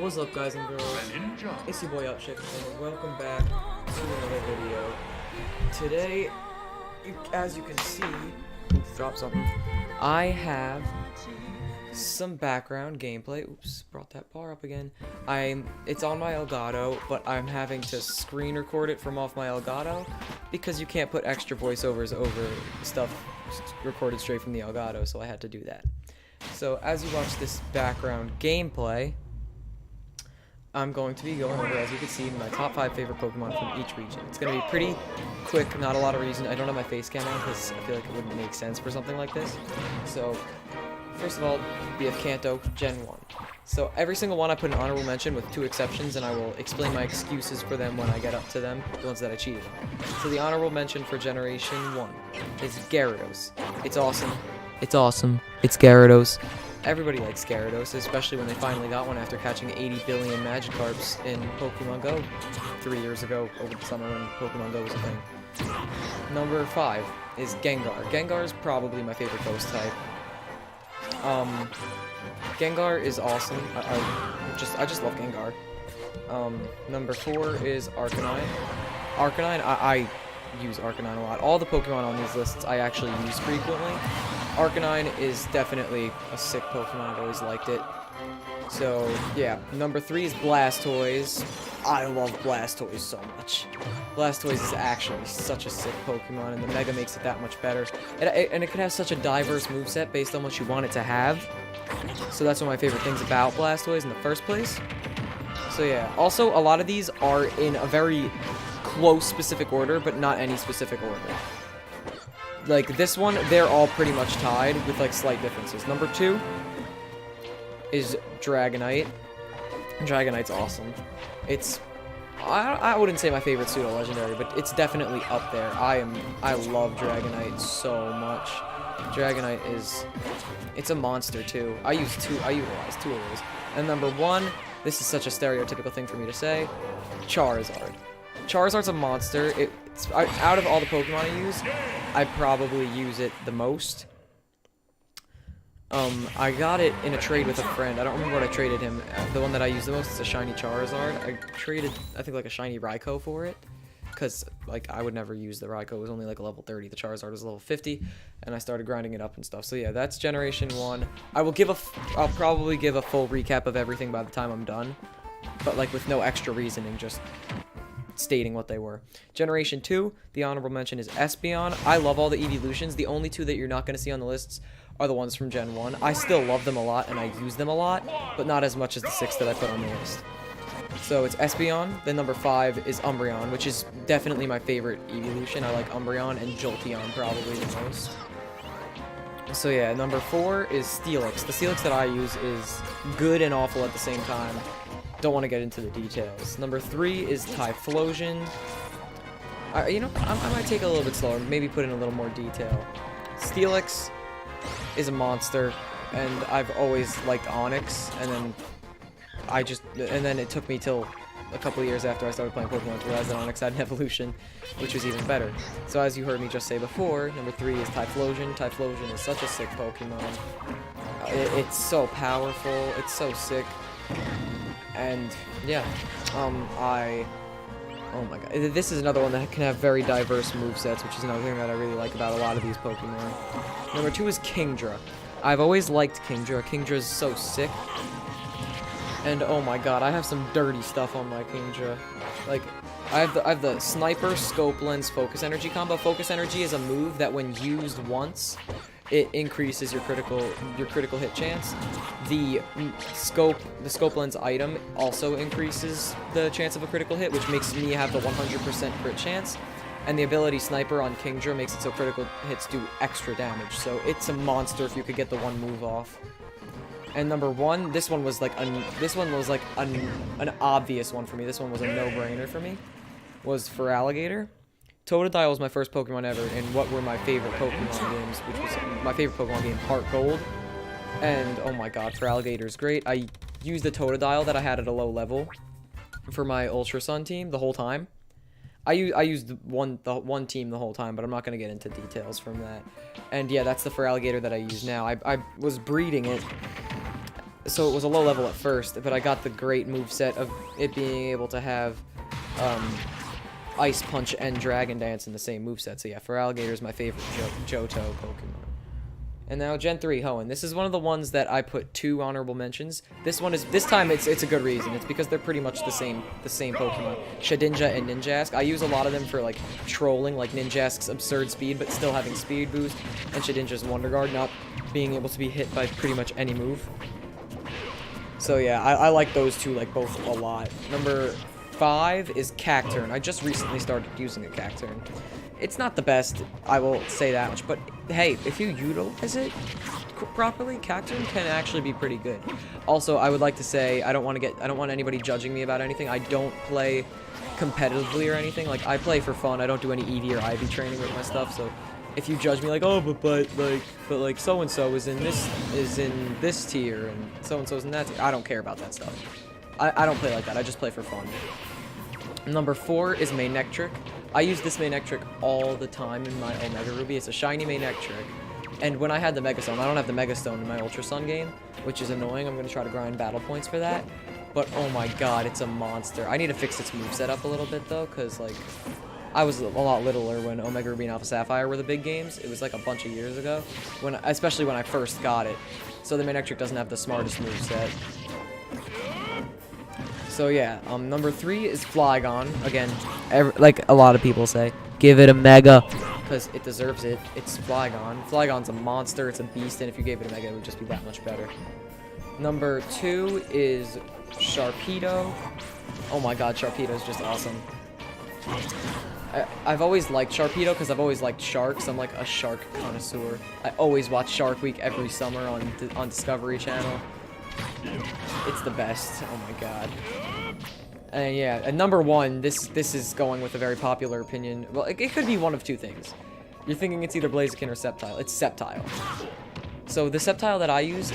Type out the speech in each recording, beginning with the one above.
What's up, guys and girls? It's your boy Yash, and welcome back to another video. Today, as you can see, oops, drop something. I have some background gameplay. Oops, brought that bar up again. It's on my Elgato, but I'm having to screen record it from off my Elgato because you can't put extra voiceovers over stuff recorded straight from the Elgato, so I had to do that. So as you watch this background gameplay, I'm going to be going over, as you can see, my top 5 favorite Pokemon from each region. It's going to be pretty quick, not a lot of reason. I don't have my face cam on because I feel like it wouldn't make sense for something like this. So, first of all, BF Kanto, Gen 1. So every single one I put an honorable mention with 2 exceptions, and I will explain my excuses for them when I get up to them, the ones that I cheated on. So the honorable mention for Generation 1 is Gyarados. It's awesome. It's awesome. It's Gyarados. Everybody likes Gyarados, especially when they finally got one after catching 80 billion Magikarps in Pokemon Go 3 years ago over the summer when Pokemon Go was a thing. Number 5 is Gengar. Gengar is probably my favorite ghost type. Gengar is awesome. I just love Gengar. Number 4 is Arcanine. Arcanine, I use Arcanine a lot. All the Pokemon on these lists I actually use frequently. Arcanine is definitely a sick Pokemon. I've always liked it. So, yeah. Number 3 is Blastoise. I love Blastoise so much. Blastoise is actually such a sick Pokemon, and the Mega makes it that much better. And it could have such a diverse moveset based on what you want it to have. So that's one of my favorite things about Blastoise in the first place. So, yeah. Also, a lot of these are in a very close specific order, but not any specific order. Like, this one, they're all pretty much tied with, like, slight differences. Number 2 is Dragonite. Dragonite's awesome. It's, I wouldn't say my favorite pseudo-legendary, but it's definitely up there. I love Dragonite so much. Dragonite is, it's a monster, too. I utilize 2 of those. And number 1, this is such a stereotypical thing for me to say, Charizard. Charizard's a monster. Out of all the Pokemon I use, I probably use it the most. I got it in a trade with a friend. I don't remember what I traded him. The one that I use the most is a shiny Charizard. I traded, I think, like a shiny Raikou for it. Because, like, I would never use the Raikou. It was only, like, a level 30. The Charizard was level 50. And I started grinding it up and stuff. So, yeah, that's Generation 1. I'll probably give a full recap of everything by the time I'm done. But, like, with no extra reasoning, just stating what they were. Generation 2, the honorable mention is Espeon. I love all the evolutions. The only 2 that you're not going to see on the lists are the ones from Gen 1. I still love them a lot, and I use them a lot, but not as much as the 6 that I put on the list. So it's Espeon. Then number 5 is Umbreon, which is definitely my favorite evolution. I like Umbreon and Jolteon probably the most. So yeah, number 4 is Steelix. The Steelix that I use is good and awful at the same time. Don't want to get into the details. Number 3 is Typhlosion. You know, I might take it a little bit slower, maybe put in a little more detail. Steelix is a monster, and I've always liked Onix, and then it took me till a couple of years after I started playing Pokemon to realize that Onix had an evolution, which was even better. So as you heard me just say before, number 3 is Typhlosion. Typhlosion is such a sick Pokemon. It's so powerful, it's so sick. And yeah, oh my god, this is another one that can have very diverse movesets, which is another thing that I really like about a lot of these Pokemon. Number 2 is Kingdra. I've always liked Kingdra. Kingdra's so sick. And oh my god, I have some dirty stuff on my Kingdra. Like, I have the Sniper, Scope, Lens, Focus Energy combo. Focus Energy is a move that when used once, it increases your critical hit chance. The scope lens item also increases the chance of a critical hit, which makes me have the 100% crit chance. And the ability Sniper on Kingdra makes it so critical hits do extra damage. So it's a monster if you could get the one move off. And number 1, this one was like an obvious one for me. This one was a no-brainer for me. Was Feraligatr. Totodile was my first Pokemon ever in what were my favorite Pokemon games, which was my favorite Pokemon game, Heart Gold. And, oh my god, Feraligatr is great. I used the Totodile that I had at a low level for my Ultra Sun team the whole time. I used the one team the whole time, but I'm not going to get into details from that. And yeah, that's the Feraligatr that I use now. I was breeding it so it was a low level at first, but I got the great moveset of it being able to have Ice Punch and Dragon Dance in the same moveset. So yeah, for Alligator is my favorite Johto Pokemon. And now Gen 3 Hoenn. This is one of the ones that I put 2 honorable mentions. This time it's a good reason. It's because they're pretty much the same Pokemon. Shedinja and Ninjask. I use a lot of them for like trolling, like Ninjask's absurd speed but still having speed boost, and Shedinja's Wonder Guard not being able to be hit by pretty much any move. So yeah, I like those two like both a lot. Number 5 is Cacturne. I just recently started using a Cacturne. It's not the best, I will say that much, but hey, if you utilize it properly, Cacturne can actually be pretty good. Also, I would like to say, I don't want anybody judging me about anything. I don't play competitively or anything. Like, I play for fun. I don't do any EV or IV training with my stuff, so if you judge me like, oh, but like so and so is in this tier and so and so's in that tier, I don't care about that stuff. I don't play like that. I just play for fun. Number 4 is Manectric. I use this Manectric all the time in my Omega Ruby. It's a shiny Manectric. And when I had the Mega Stone, I don't have the Mega Stone in my Ultra Sun game, which is annoying. I'm going to try to grind battle points for that. But oh my god, it's a monster. I need to fix its moveset up a little bit though, because like, I was a lot littler when Omega Ruby and Alpha Sapphire were the big games. It was like a bunch of years ago, especially when I first got it. So the Manectric doesn't have the smartest moveset. So yeah, number 3 is Flygon. Again, like a lot of people say, give it a Mega, because it deserves it. It's Flygon. Flygon's a monster, it's a beast, and if you gave it a Mega, it would just be that much better. Number 2 is Sharpedo. Oh my god, Sharpedo is just awesome. I've always liked Sharpedo because I've always liked sharks. I'm like a shark connoisseur. I always watch Shark Week every summer on Discovery Channel. It's the best. Oh my god. And yeah, and number 1, this is going with a very popular opinion. Well, it could be one of 2 things. You're thinking it's either Blaziken or Sceptile. It's Sceptile. So the Sceptile that I use,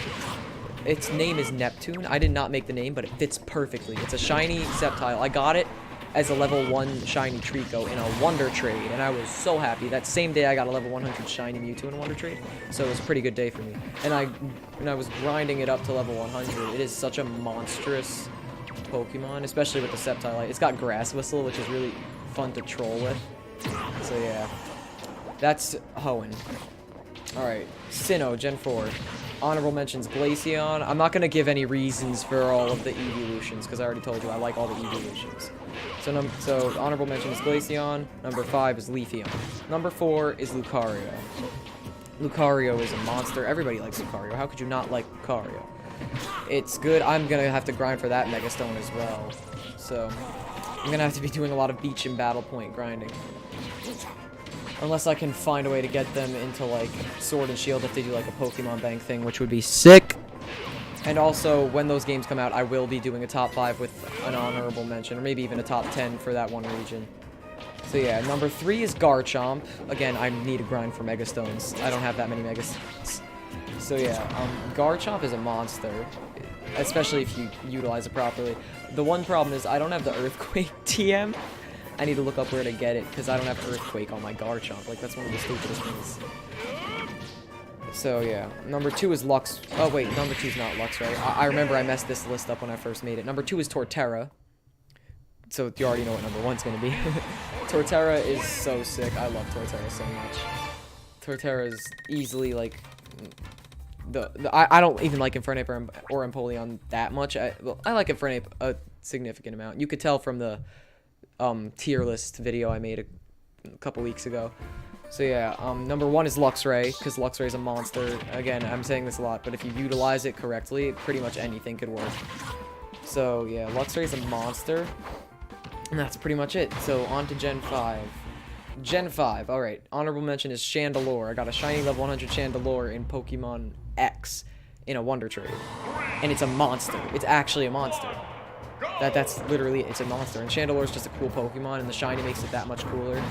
its name is Neptune. I did not make the name, but it fits perfectly. It's a shiny Sceptile. I got it as a level 1 shiny Trico in a Wonder Trade, and I was so happy. That same day I got a level 100 shiny Mewtwo in a Wonder Trade, so it was a pretty good day for me. And I was grinding it up to level 100. It is such a monstrous Pokemon, especially with the Sceptile. It's got Grass Whistle, which is really fun to troll with. So yeah, that's Hoenn. Alright, Sinnoh, Gen 4. Honorable mentions Glaceon. I'm not going to give any reasons for all of the evolutions, because I already told you I like all the evolutions. So honorable mention is Glaceon. Number 5 is Leafeon. Number 4 is Lucario. Lucario is a monster. Everybody likes Lucario. How could you not like Lucario? It's good. I'm going to have to grind for that Mega Stone as well. So I'm going to have to be doing a lot of beach and battle point grinding. Unless I can find a way to get them into, like, Sword and Shield if they do, like, a Pokemon Bank thing, which would be sick. And also, when those games come out, I will be doing a top 5 with an honorable mention, or maybe even a top 10 for that one region. So yeah, number 3 is Garchomp. Again, I need to grind for Mega Stones. I don't have that many Mega Stones. So yeah, Garchomp is a monster, especially if you utilize it properly. The one problem is I don't have the Earthquake TM. I need to look up where to get it, because I don't have Earthquake on my Garchomp. Like, that's one of the stupidest things. So, yeah. Number 2 is Lux. Oh, wait. Number 2 is not Luxray. I remember I messed this list up when I first made it. Number 2 is Torterra. So, you already know what number 1's going to be. Torterra is so sick. I love Torterra so much. Torterra is easily, like... I don't even like Infernape or Empoleon that much. I like Infernape a significant amount. You could tell from the... tier list video I made a couple weeks ago. So yeah, number 1 is Luxray, because Luxray is a monster. Again, I'm saying this a lot, but if you utilize it correctly, pretty much anything could work. So yeah, Luxray is a monster, and that's pretty much it. So on to Gen 5. Gen 5, alright. Honorable mention is Chandelure. I got a shiny level 100 Chandelure in Pokemon X in a Wonder Trade. And it's a monster. It's actually a monster. That's literally, it's a monster. And Chandelure is just a cool Pokemon, and the shiny makes it that much cooler.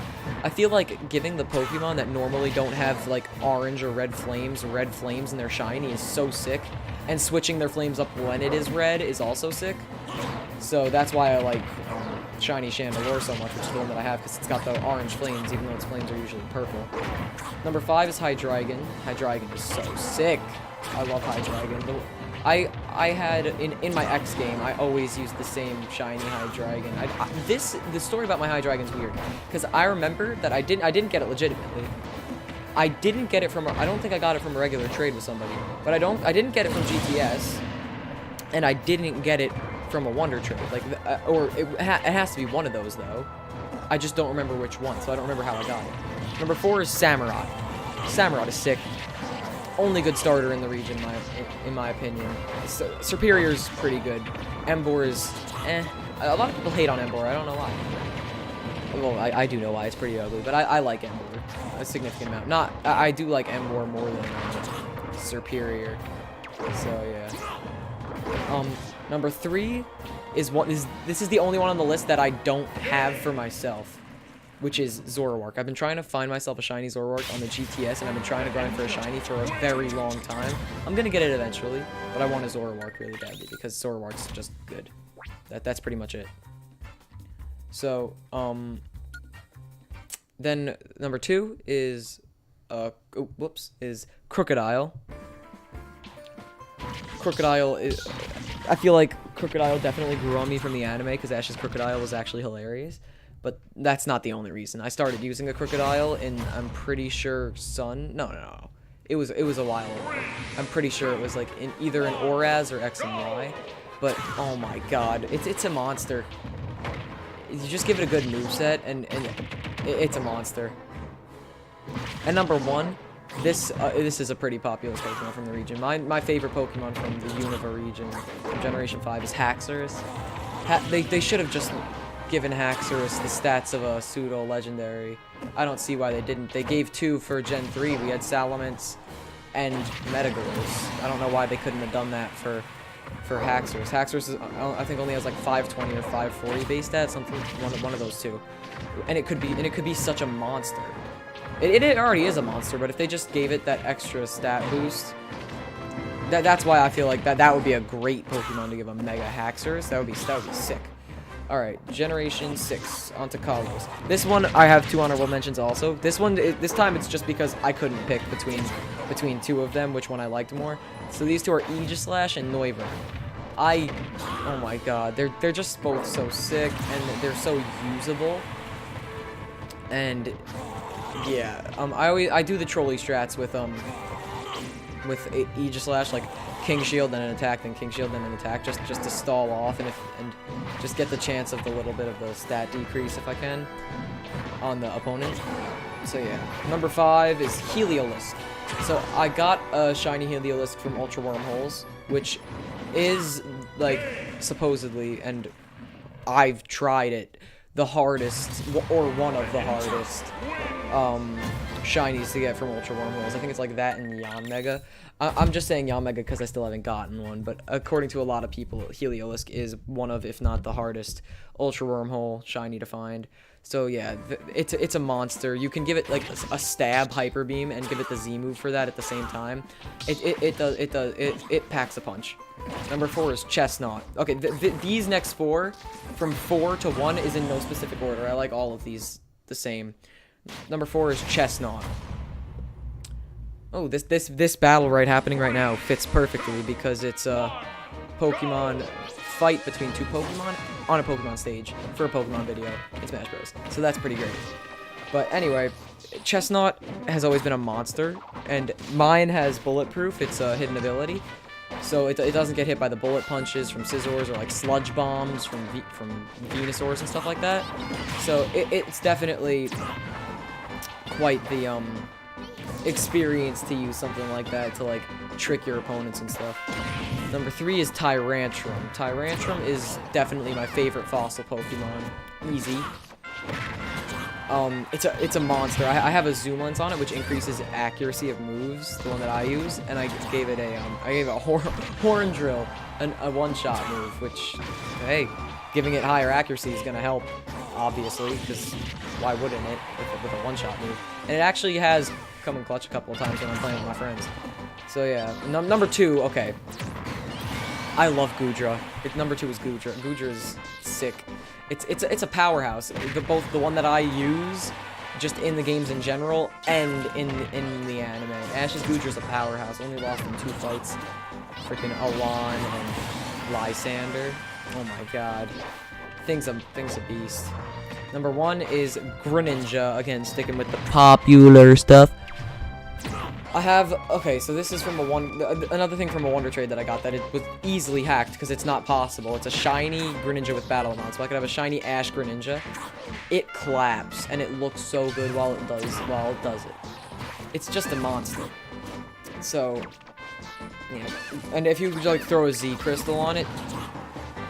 I feel like giving the Pokemon that normally don't have, like, orange or red flames in their shiny is so sick. And switching their flames up when it is red is also sick. So that's why I like shiny Chandelure so much, which is the one that I have, because it's got the orange flames, even though its flames are usually purple. Number 5 is Hydreigon. Hydreigon is so sick. I love Hydreigon. I had in my X game, I always used the same shiny Hydreigon. The story about my Hydreigon's weird, because I remember that I didn't get it legitimately. I didn't get it from I don't think I got it from a regular trade with somebody, but I didn't get it from GTS, and I didn't get it from a Wonder trade, like or it has to be one of those though. I just don't remember which one, so I don't remember how I got it. Number 4 is Samurott. Samurott is sick. Only good starter in the region, in my opinion. Serperior's pretty good. Emboar is eh. A lot of people hate on Emboar. I don't know why. Well, I do know why. It's pretty ugly, but I like Emboar a significant amount. I do like Emboar more than Serperior. So yeah. Number 3 is this is the only one on the list that I don't have for myself, which is Zoroark. I've been trying to find myself a shiny Zoroark on the GTS, and I've been trying to grind for a shiny for a very long time. I'm gonna get it eventually, but I want a Zoroark really badly because Zoroark's just good. That's pretty much it. So, then number 2 is, is Crocodile. Crocodile is, I feel like Crocodile definitely grew on me from the anime because Ash's Crocodile was actually hilarious. But that's not the only reason. I started using a Crocodile in, I'm pretty sure, Sun. No. It was a while ago. I'm pretty sure it was like in either an Oraz or X and Y. But oh my god, it's a monster. You just give it a good moveset and it's a monster. And number 1, this is a pretty popular Pokemon from the region. My favorite Pokemon from the Unova region from Generation 5 is Haxorus. They should have just given Haxorus the stats of a pseudo-legendary. I don't see why they didn't. They gave 2 for Gen 3. We had Salamence and Metagross. I don't know why they couldn't have done that for Haxorus. Haxorus is, I think, only has like 520 or 540 base stats, something, one of those two. And it could be such a monster. It already is a monster, but if they just gave it that extra stat boost, that's why I feel like that would be a great Pokemon to give a Mega Haxorus. That would be sick. Alright, Generation 6, onto Kalos. This one, I have 2 honorable mentions also. This time it's just because I couldn't pick between 2 of them, which one I liked more. So these 2 are Aegislash and Noivern. Oh my god, they're just both so sick, and they're so usable. And, yeah, I do the trolley strats with Aegislash, like, King Shield then an attack, then King Shield then an attack, just to stall off and just get the chance of the little bit of the stat decrease if I can on the opponent. So yeah, number 5 is Heliolisk. So I got a shiny Heliolisk from Ultra Wormholes, which is like supposedly, and I've tried it, the hardest or one of the hardest shinies to get from Ultra Wormholes. I think it's like that and Yanmega. I'm just saying Yanmega because I still haven't gotten one, but according to a lot of people, Heliolisk is one of, if not the hardest, Ultra Wormhole shiny to find. So yeah, it's a monster. You can give it like a stab Hyper Beam and give it the Z move for that at the same time. It packs a punch. Number 4 is Chestnut. Okay, these next 4, from 4 to 1, is in no specific order. I like all of these the same. Number 4 is Chestnut. Oh, this battle happening right now fits perfectly because it's a Pokemon fight between 2 Pokemon on a Pokemon stage for a Pokemon video in Smash Bros. So that's pretty great. But anyway, Chestnut has always been a monster, and mine has Bulletproof. It's a hidden ability, so it doesn't get hit by the bullet punches from Scizors or like Sludge Bombs from Venusaurs and stuff like that. So it's definitely quite the experience to use something like that to like trick your opponents and stuff. Number 3 is Tyrantrum. Tyrantrum is definitely my favorite fossil Pokemon. Easy. It's a monster. I have a zoom lens on it, which increases accuracy of moves, the one that I use, and I gave it a horn drill, a one-shot move, which, hey, giving it higher accuracy is gonna help, obviously, because why wouldn't it with a one-shot move? And it actually has come in clutch a couple of times when I'm playing with my friends. So yeah, number 2, okay. I love Goodra. Number 2 is Goodra. Goodra is sick. It's a powerhouse. Both the one that I use just in the games in general and in the anime. Ash's Goodra is a powerhouse. Only lost in 2 fights. freaking Alon and Lysander. Oh my god. Thing's a beast. Number 1 is Greninja. Again, sticking with the popular stuff. I have, okay, so this is from another thing from a Wonder Trade that I got that it was easily hacked because it's not possible. It's a shiny Greninja with Battle Amount, so I could have a shiny Ash Greninja. It claps, and it looks so good while it does it. It's just a monster. So, yeah. And if you like throw a Z Crystal on it,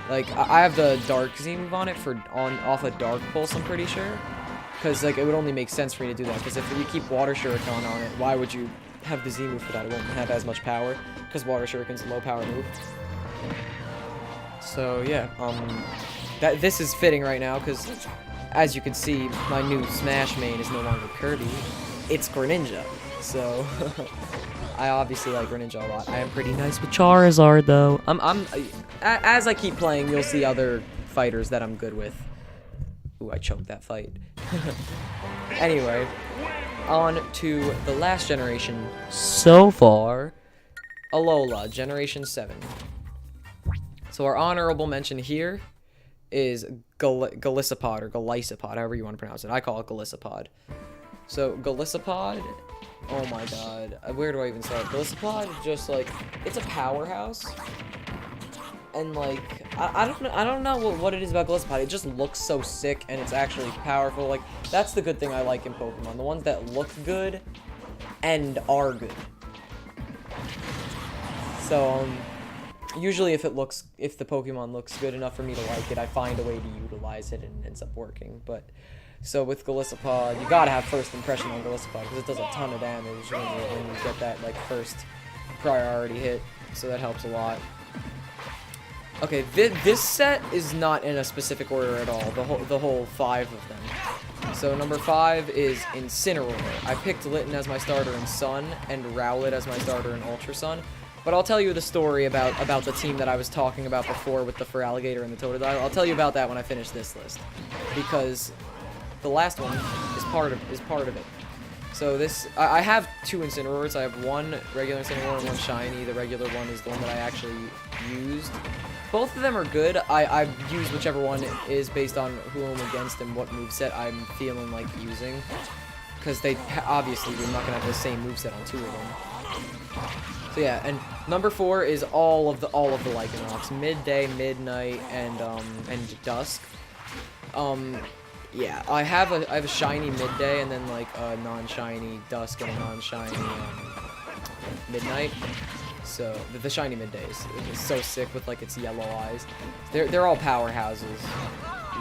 like I have the Dark Z move on it off a Dark Pulse, I'm pretty sure. Because like it would only make sense for me to do that. Because if you keep Water Shuriken on it, why would you have the Z move for that? It won't have as much power. Because Water Shuriken's a low power move. So yeah, this is fitting right now because, as you can see, my new Smash main is no longer Kirby. It's Greninja. So I obviously like Greninja a lot. I am pretty nice with Charizard though. As I keep playing, you'll see other fighters that I'm good with. Ooh, I choked that fight. Anyway, on to the last generation so far, Alola, Generation 7. So our honorable mention here is Golisopod, or Golisopod, however you want to pronounce it. I call it Golisopod. So, Golisopod, oh my god, where do I even start? Golisopod, just like, it's a powerhouse. And like, I don't know what it is about Golisopod. It just looks so sick, and it's actually powerful. Like, that's the good thing I like in Pokemon. The ones that look good and are good. So, usually if the Pokemon looks good enough for me to like it, I find a way to utilize it, and it ends up working. But, so with Golisopod, you gotta have first impression on Golisopod, because it does a ton of damage when you get that, like, first priority hit. So that helps a lot. Okay, this set is not in a specific order at all, the whole 5 of them. So number 5 is Incineroar. I picked Litten as my starter in Sun, and Rowlet as my starter in Ultra Sun. But I'll tell you the story about the team that I was talking about before with the Feraligatr and the Totodile. I'll tell you about that when I finish this list. Because the last one is part of it. So I have 2 Incineroars. I have one regular Incineroar and one shiny. The regular one is the one that I actually used. Both of them are good. I use whichever one is based on who I'm against and what moveset I'm feeling like using. Because obviously we're not gonna have the same moveset on 2 of them. So yeah, and number 4 is all of the Lycanrocs. Midday, Midnight, and Dusk. Yeah, I have a shiny Midday, and then like a non-shiny Dusk and a non-shiny Midnight. So the shiny Midday is so sick with like its yellow eyes. They're all powerhouses.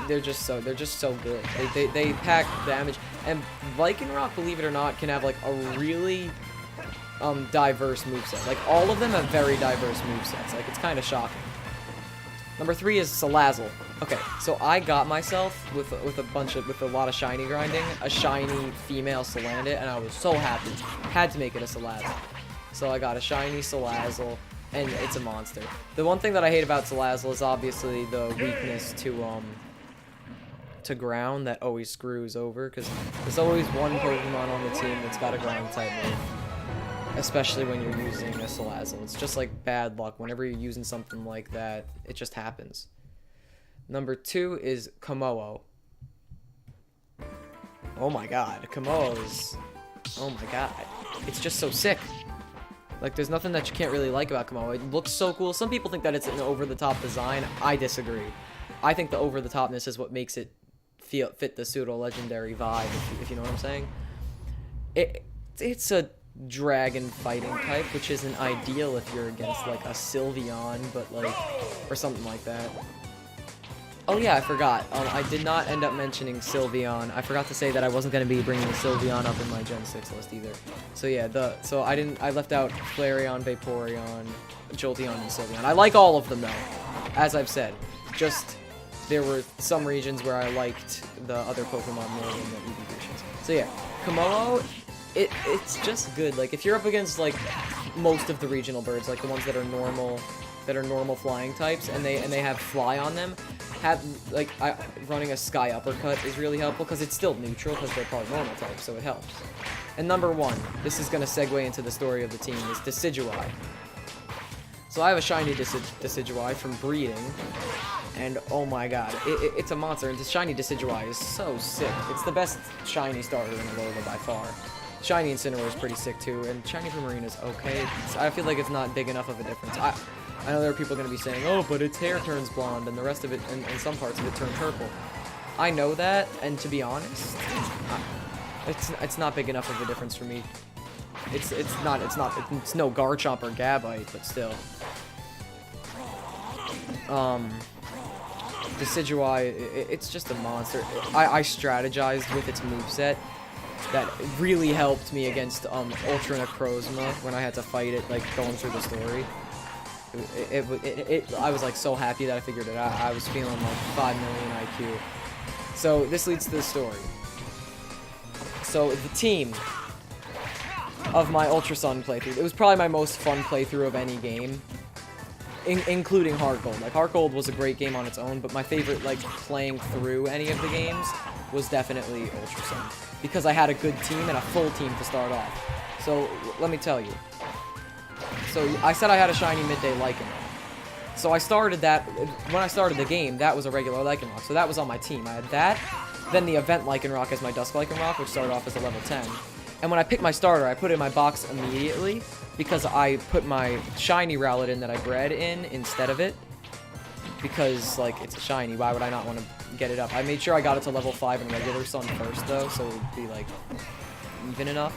They're just so good. They pack damage, and Lycanroc, believe it or not, can have like a really diverse moveset. Like all of them have very diverse movesets. Like it's kind of shocking. Number 3 is Salazzle. Okay, so I got myself with a lot of shiny grinding, a shiny female Salandit, and I was so happy. Had to make it a Salazzle. So I got a shiny Salazzle, and it's a monster. The one thing that I hate about Salazzle is obviously the weakness to ground that always screws over, because there's always one Pokemon on the team that's got a ground type move. Especially when you're using a Salazzle. It's just like bad luck. Whenever you're using something like that, it just happens. Number 2 is Kommo-o. Oh my god, Kommo-o is... oh my god. It's just so sick. Like, there's nothing that you can't really like about Kommo-o. It looks so cool. Some people think that it's an over-the-top design. I disagree. I think the over-the-topness is what makes it fit the pseudo-legendary vibe, if you know what I'm saying. It's a dragon fighting type, which isn't ideal if you're against like a Sylveon, but like, or something like that. Oh yeah, I forgot. I did not end up mentioning Sylveon. I forgot to say that I wasn't going to be bringing Sylveon up in my Gen 6 list either. So yeah, I left out Flareon, Vaporeon, Jolteon, and Sylveon. I like all of them though, as I've said. Just there were some regions where I liked the other Pokemon more than the evolutions. So yeah, Kommo-o, it's just good. Like if you're up against like most of the regional birds, like the ones that are normal flying types, and they have fly on them, running a Sky Uppercut is really helpful because it's still neutral because they're probably normal types, so it helps. And number 1, this is gonna segue into the story of the team, is Decidueye. So I have a shiny Decidueye from breeding, and oh my god, it's a monster. And the shiny Decidueye is so sick. It's the best shiny starter in Alola by far. Shiny Incineroar is pretty sick too, and shiny Primarina is okay. I feel like it's not big enough of a difference. I know there are people going to be saying, oh, but its hair turns blonde, and the rest of it, and some parts of it turn purple. I know that, and to be honest, it's not big enough of a difference for me. It's no Garchomp or Gabite, but still. Decidueye, it's just a monster. I strategized with its moveset. That really helped me against Ultra Necrozma when I had to fight it, like, going through the story. I was, like, so happy that I figured it out. I was feeling, like, 5 million IQ. So, this leads to the story. So, the team of my Ultra Sun playthrough, it was probably my most fun playthrough of any game, including Heart Gold. Like, Heart Gold was a great game on its own, but my favorite, like, playing through any of the games was definitely Ultra Sun. Because I had a good team and a full team to start off. So, let me tell you. So, I said I had a shiny midday Lycanroc. So I started that, when I started the game, that was a regular Lycanroc. So that was on my team. I had that, then the event Lycanroc as my Dusk Lycanroc, which started off as a level 10. And when I picked my starter, I put it in my box immediately, because I put my shiny Rowlet in that I bred in instead of it. Because, like, it's a shiny, why would I not want to get it up? I made sure I got it to level 5 in regular Sun first, though, so it would be, like, even enough.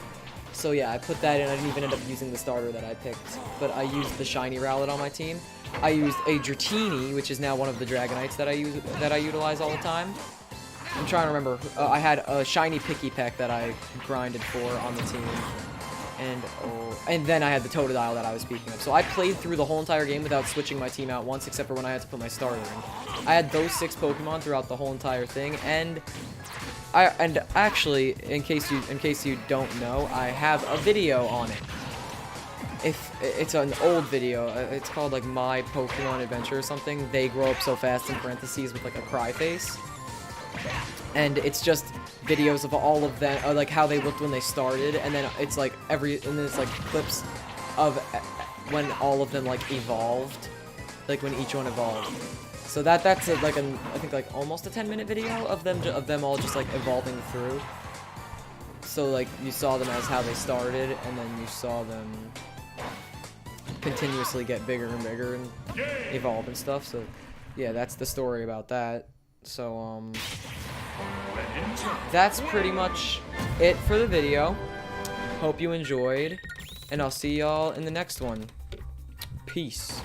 So yeah, I put that in. I didn't even end up using the starter that I picked, but I used the shiny Rowlet on my team. I used a Dratini, which is now one of the Dragonites that I utilize all the time. I'm trying to remember. I had a shiny Pikipek that I grinded for on the team. And then I had the Totodile that I was speaking of. So I played through the whole entire game without switching my team out once, except for when I had to put my starter in. I had those 6 Pokemon throughout the whole entire thing, and actually, in case you don't know, I have a video on it. If it's an old video, it's called like My Pokemon Adventure or something. They grow up so fast in parentheses with like a cry face. And it's just videos of all of them, like how they looked when they started, and then it's like clips of when all of them like evolved, like when each one evolved. So that's I think like almost a 10-minute video of them all just like evolving through. So like you saw them as how they started, and then you saw them continuously get bigger and bigger and evolve and stuff. So yeah, that's the story about that. So that's pretty much it for the video. Hope you enjoyed, and I'll see y'all in the next one. Peace.